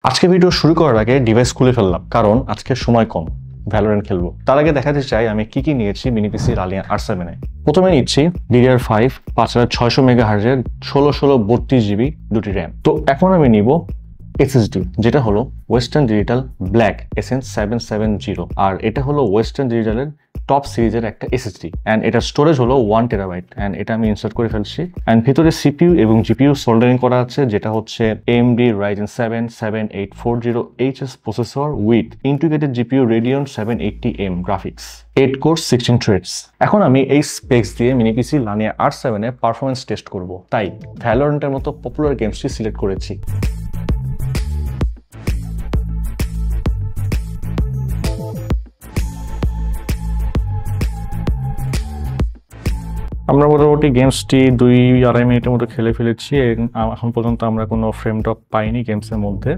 আজকে ভিডিও শুরু করার আগে ডিভাইস খুলে ফেললাম, কারণ আজকে সময় কম, ভ্যালোরেন্ট খেলবো। তার আগে দেখাতে চাই আমি কি কি নিয়েছি মিনি পিসি Alien R7 এ। প্রথমে নিচ্ছি DDR5 5600 মেগাহার্জের 1632 GB দুটি র্যাম। তো এখন আমি নিব SSD, যেটা হলো ওয়েস্টার্ন ডিজিটাল ব্ল্যাক SN770, আর এটা হলো ওয়েস্টার্ন ডিজিটালের টপ সিরিজের একটা SSD, অ্যান্ড এটার স্টোরেজ হলো 1 TB, অ্যান্ড এটা আমি ইনসার্ট করে ফেলছি। অ্যান্ড ভিতরে CPU এবং GPU সোল্ডারিং করা আছে, যেটা হচ্ছে AMD Ryzen 7 7840HS processor with integrated GPU Radeon 780M graphics, 8 core 16 threads. এখন আমি এই স্পেক্স দিয়ে মিনি পিসি Alien R7 এ পারফরমেন্স টেস্ট করব, তাই ভ্যালোরেন্টের মতো পপুলার গেমসটি সিলেক্ট করেছি। আমরা মোটামুটি গেমসটি 2-2.5 মিনিটের মতো খেলে ফেলেছি। এখন পর্যন্ত আমরা কোনো ফ্রেম ড্রপ পাইনি গেমসের মধ্যে।